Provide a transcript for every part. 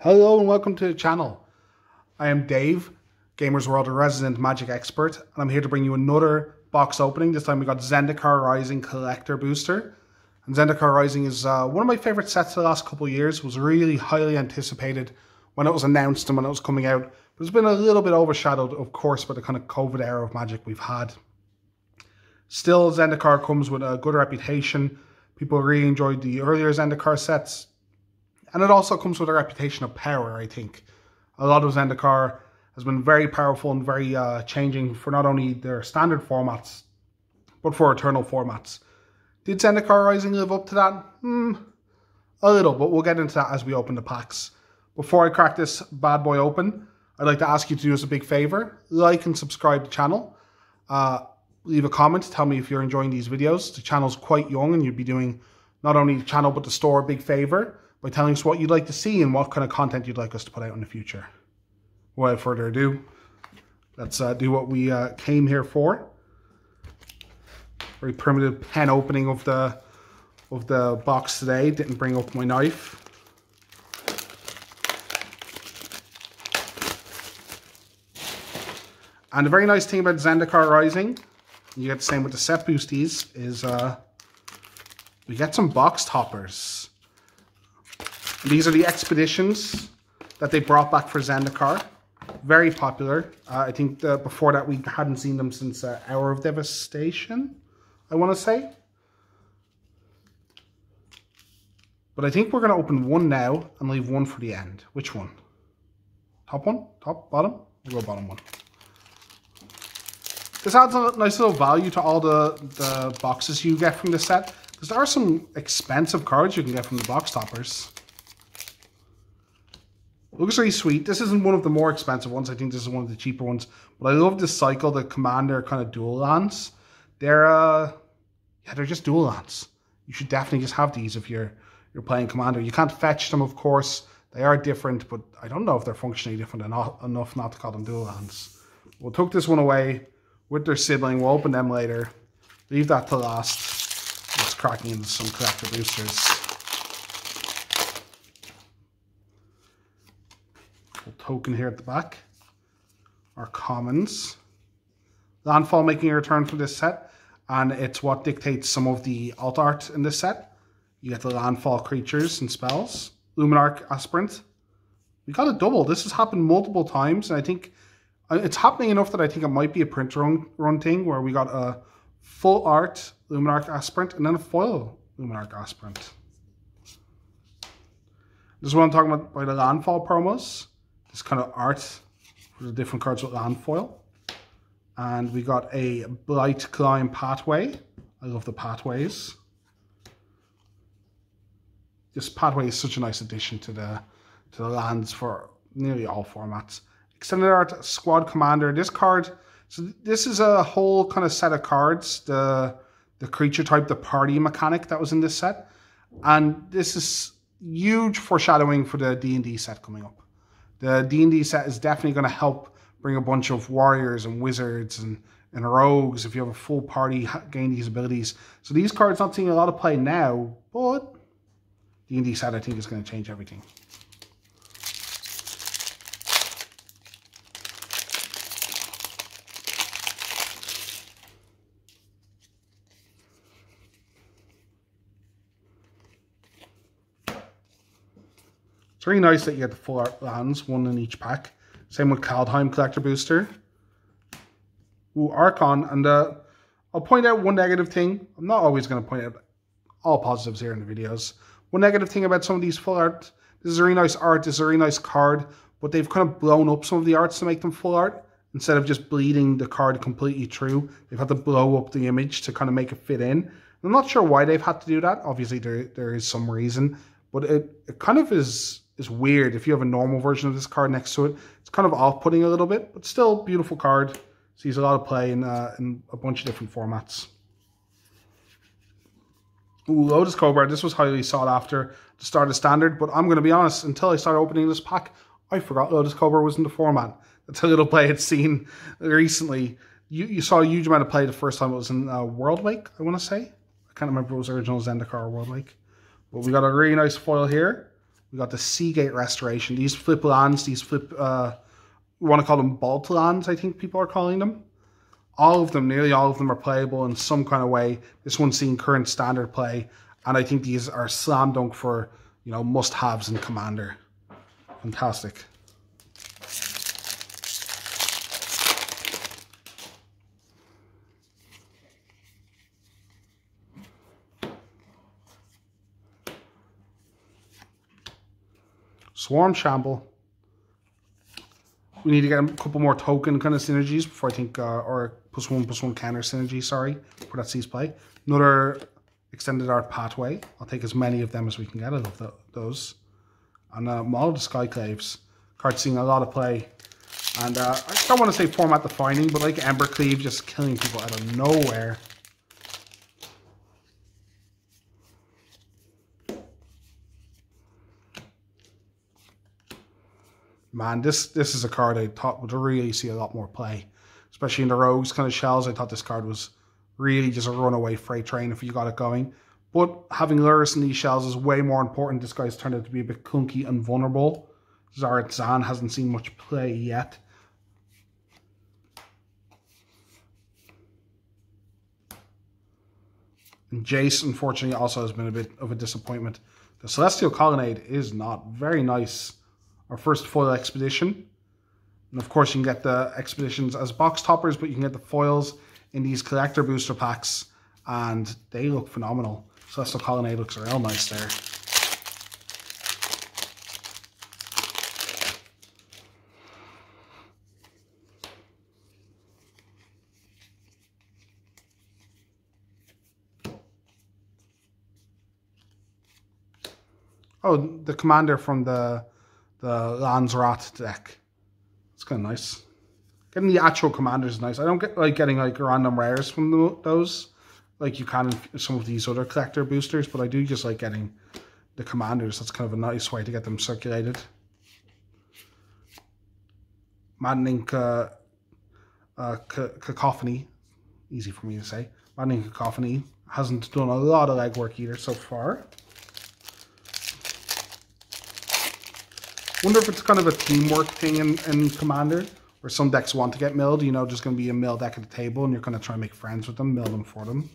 Hello and welcome to the channel. I am Dave, Gamers World resident magic expert, and I'm here to bring you another box opening. This time we got Zendikar Rising Collector Booster. And Zendikar Rising is one of my favorite sets of the last couple of years. It was really highly anticipated when it was announced and when it was coming out. But it's been a little bit overshadowed, of course, by the kind of COVID era of Magic we've had. Still, Zendikar comes with a good reputation. People really enjoyed the earlier Zendikar sets. And it also comes with a reputation of power, I think. A lot of Zendikar has been very powerful and very changing for not only their standard formats, but for eternal formats. Did Zendikar Rising live up to that? A little, but we'll get into that as we open the packs. Before I crack this bad boy open, I'd like to ask you to do us a big favor. Like and subscribe to the channel. Leave a comment, tell me if you're enjoying these videos. The channel's quite young and you'd be doing not only the channel but the store a big favor by telling us what you'd like to see and what kind of content you'd like us to put out in the future. Without further ado, let's do what we came here for. Very primitive pen opening of the box today. Didn't bring up my knife. And the very nice thing about Zendikar Rising, you get the same with the set boosties, is we get some box toppers. These are the expeditions that they brought back for Zendikar. Very popular. I think before that we hadn't seen them since Hour of Devastation, I want to say. But I think we're going to open one now and leave one for the end. Which one? Top one? Top? Bottom? We'll go bottom one. This adds a nice little value to all the boxes you get from the set, because there are some expensive cards you can get from the box toppers. Looks really sweet. This isn't one of the more expensive ones. I think this is one of the cheaper ones. But I love this cycle, the Commander kind of dual lands. They're just dual lands. You should definitely just have these if you're playing Commander. You can't fetch them, of course. They are different, but I don't know if they're functionally different enough not to call them dual lands. We'll tuck this one away with their sibling. We'll open them later. Leave that to last. Let's crack into some collector boosters. Token here at the back. Our commons. Landfall making a return for this set, and it's what dictates some of the alt art in this set. You get the landfall creatures and spells. Luminarch Aspirant. We got a double. This has happened multiple times, and I think it's happening enough that I think it might be a print run thing where we got a full art Luminarch Aspirant and then a foil Luminarch Aspirant. This is what I'm talking about by the landfall promos. This kind of art for the different cards with land foil. And we got a Blight Climb Pathway. I love the pathways. This pathway is such a nice addition to the lands for nearly all formats. Extended art Squad Commander. This card, so this is a whole kind of set of cards. The creature type, the party mechanic that was in this set. And this is huge foreshadowing for the D&D set coming up. The D&D set is definitely going to help bring a bunch of warriors and wizards and rogues if you have a full party gain these abilities. So these cards not seeing a lot of play now, but D&D set I think is going to change everything. It's really nice that you get the full art lands, one in each pack. Same with Kaldheim Collector Booster. Ooh, Archon. And I'll point out one negative thing. I'm not always going to point out all positives here in the videos. One negative thing about some of these full art. This is a really nice art. This is a really nice card. But they've kind of blown up some of the arts to make them full art. Instead of just bleeding the card completely through, they've had to blow up the image to kind of make it fit in. I'm not sure why they've had to do that. Obviously, there is some reason. But it kind of is weird if you have a normal version of this card next to it. It's kind of off-putting a little bit, but still beautiful card. Sees a lot of play in a bunch of different formats. Ooh, Lotus Cobra. This was highly sought after to start a standard, but I'm going to be honest, until I started opening this pack, I forgot Lotus Cobra was in the format. That's a little play I'd seen recently. You saw a huge amount of play the first time it was in World Wake, I want to say. I can't remember if it was original Zendikar or World Wake. But we got a really nice foil here We got the Seagate Restoration. These flip lands, these flip, we want to call them bolt lands, I think people are calling them. All of them, nearly all of them are playable in some kind of way. This one's seeing current standard play. And I think these are slam dunk for, you know, must-haves in Commander. Fantastic. Swarm Shamble. We need to get a couple more token kind of synergies before I think, or +1/+1 counter synergy, sorry, for that sees play. Another Extended Art Pathway. I'll take as many of them as we can get. I love those. And Maul of the Skyclaves. Card seeing a lot of play. And I don't want to say format defining, but like Embercleave, just killing people out of nowhere. Man, this is a card I thought would really see a lot more play. Especially in the Rogues kind of shells. I thought this card was really just a runaway freight train if you got it going. But having Lurrus in these shells is way more important. This guy's turned out to be a bit clunky and vulnerable. Zaret Zan hasn't seen much play yet. And Jace, unfortunately, also has been a bit of a disappointment. The Celestial Colonnade is not very nice. Our first foil expedition. And of course, you can get the expeditions as box toppers, but you can get the foils in these collector booster packs. And they look phenomenal. Celestial Colonnade looks real nice there. Oh, the commander from the Landsrat deck. It's kind of nice. Getting the actual commanders is nice. I don't get like getting like random rares from those, like you can in some of these other collector boosters, but I do just like getting the commanders. That's kind of a nice way to get them circulated. Maddening Cacophony. Easy for me to say. Maddening Cacophony hasn't done a lot of legwork either so far. Wonder if it's kind of a teamwork thing in Commander, where some decks want to get milled, you know, just going to be a mill deck at the table, and you're going to try and make friends with them, mill them for them.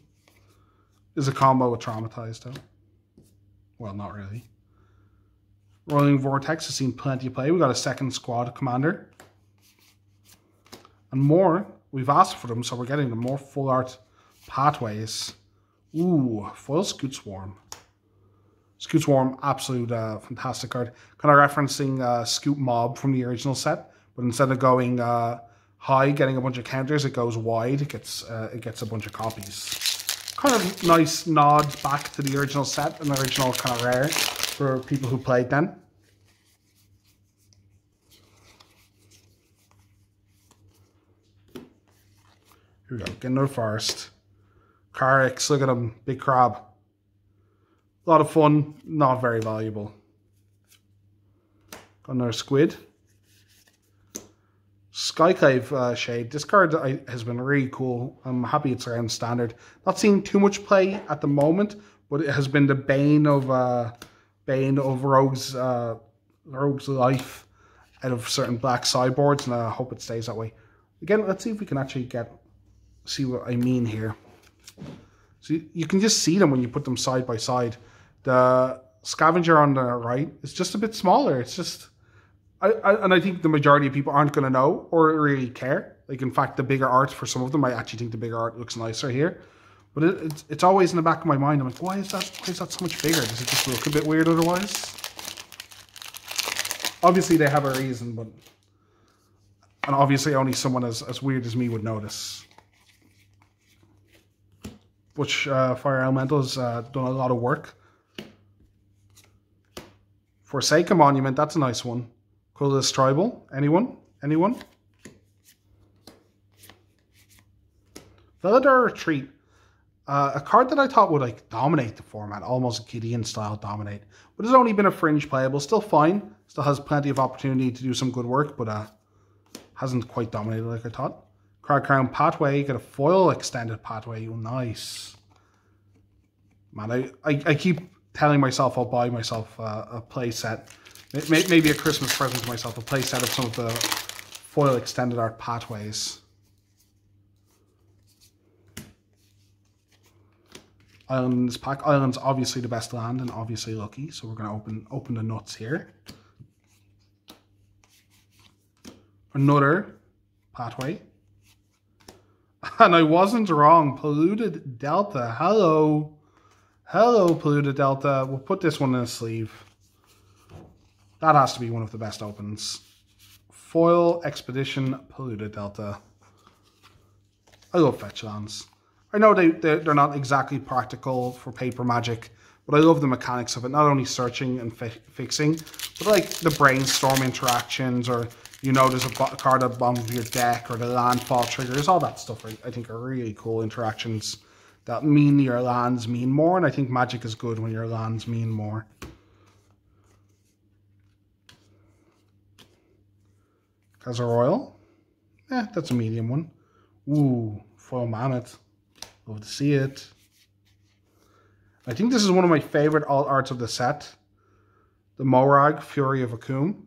Is a combo with Traumatized, though. Well, not really. Rolling Vortex has seen plenty of play. We got a second squad Commander. And more, we've asked for them, so we're getting the more full art pathways. Ooh, foil Scoot Swarm. Scoot Swarm, absolute fantastic card. Kind of referencing Scoot Mob from the original set, but instead of going high, getting a bunch of counters, it goes wide. It gets a bunch of copies. Kind of nice nod back to the original set, an original kind of rare for people who played then. Here we go, get another forest. Carix, look at him, big crab. A lot of fun, not very valuable. Got another squid. Skyclave Shade. This card has been really cool. I'm happy it's around standard. Not seeing too much play at the moment, but it has been the bane of Rogue's life out of certain black sideboards, and I hope it stays that way. Again, let's see if we can actually see what I mean here. So you can just see them when you put them side by side. The Scavenger on the right is just a bit smaller. It's just, I think the majority of people aren't going to know or really care. Like, in fact, the bigger art for some of them, I actually think the bigger art looks nicer here. But it's always in the back of my mind. I'm like, why is that so much bigger? Does it just look a bit weird otherwise? Obviously, they have a reason, and obviously only someone as weird as me would notice. Butch Fire Elemental has done a lot of work. Forsaken Monument, that's a nice one. Coolest Tribal, anyone? Velodar Retreat, a card that I thought would like dominate the format, almost Gideon style dominate, but has only been a fringe playable, still fine, still has plenty of opportunity to do some good work, but hasn't quite dominated like I thought. Crag Crown Pathway, you get a foil extended pathway, nice. Man, I keep telling myself I'll buy myself a play set. Maybe a Christmas present to myself, a play set of some of the foil extended art pathways. Island in this pack. Island's obviously the best land and obviously lucky, so we're going to open the nuts here. Another pathway. And I wasn't wrong. Polluted Delta. Hello. Hello, Polluted Delta. We'll put this one in a sleeve. That has to be one of the best opens. Foil Expedition Polluted Delta. I love fetch lands. I know they're not exactly practical for paper Magic, but I love the mechanics of it. Not only searching and fixing, but like the brainstorm interactions, or you know there's a card at the bottom of your deck, or the landfall triggers, all that stuff I think are really cool interactions that mean your lands mean more, and I think Magic is good when your lands mean more. Kaiser Royal. That's a medium one. Ooh, foil Mammoth. Love to see it. I think this is one of my favorite alt arts of the set. The Morag, Fury of Akum.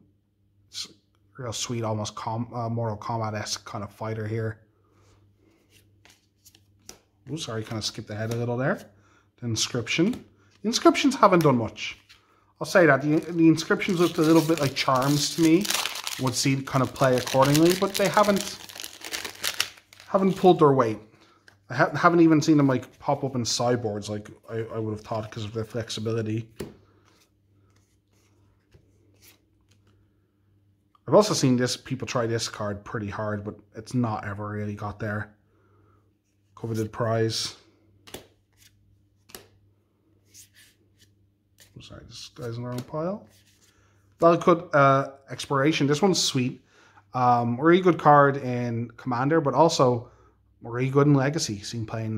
It's a real sweet, almost Mortal Kombat-esque kind of fighter here. Oh, sorry, kind of skipped ahead a little there. The Inscription. The Inscriptions haven't done much. I'll say that. The Inscriptions looked a little bit like Charms to me. Would see kind of play accordingly, but they haven't pulled their weight. I haven't even seen them like pop up in sideboards like I would have thought because of their flexibility. I've also seen people try this card pretty hard, but it's not ever really got there. Coveted Prize. I'm sorry, this guy's in the wrong pile. Valakut Exploration. This one's sweet. Really good card in Commander, but also really good in Legacy. Seen playing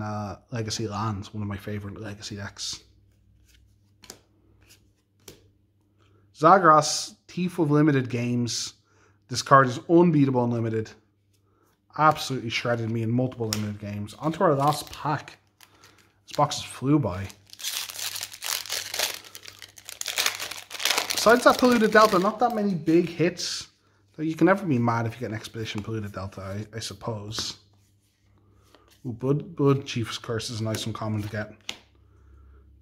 Legacy lands, one of my favorite Legacy decks. Zagras, Thief of Limited Games. This card is unbeatable in Limited. Absolutely shredded me in multiple Limited games. On to our last pack. This box just flew by. Besides that Polluted Delta, not that many big hits. So you can never be mad if you get an Expedition Polluted Delta, I suppose. Ooh, Blood Chief's Curse is a nice uncommon to get.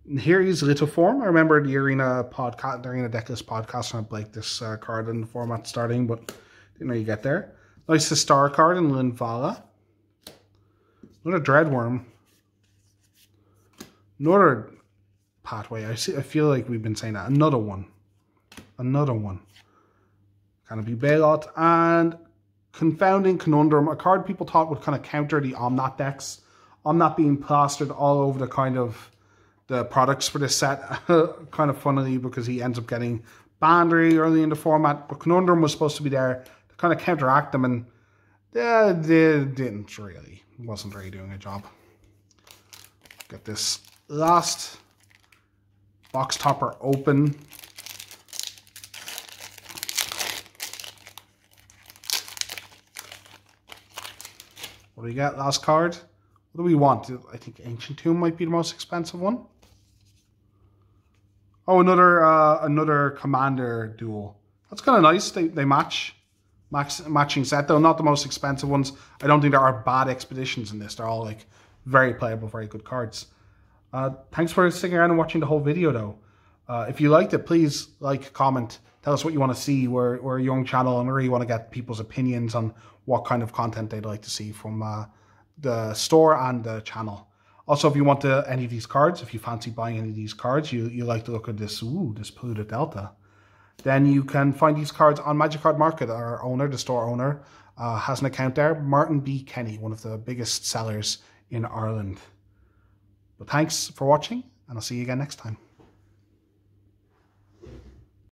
And here is Lithoform. I remember the Arena podcast, the Arena Decklist podcast, and I liked this card in the format starting, but didn't know you get there. Nice Star card in Linvala. Another Dreadworm. Another pathway. I feel like we've been saying that. Another one. Another one. Canopy Bailot. And Confounding Conundrum. A card people thought would kind of counter the Omnat decks. Omnat being plastered all over the kind of the products for this set. Kind of funnily because he ends up getting banned really early in the format. But Conundrum was supposed to be there to kind of counteract them, and they didn't really. Wasn't really doing a job. Get this last box topper open. What do we get? Last card. What do we want? I think Ancient Tomb might be the most expensive one. Oh, another Commander duel. That's kind of nice. They match. Matching set, though. Not the most expensive ones. I don't think there are bad expeditions in this. They're all like very playable, very good cards. Thanks for sticking around and watching the whole video, though. If you liked it, please like, comment. Tell us what you want to see. We're a young channel and we really want to get people's opinions on what kind of content they'd like to see from the store and the channel. Also, if you want any of these cards, if you fancy buying any of these cards, you like to look at this, this Polluted Delta, then you can find these cards on Magic Card Market. Our owner, the store owner, has an account there. Martin B. Kenny, one of the biggest sellers in Ireland. But thanks for watching, and I'll see you again next time.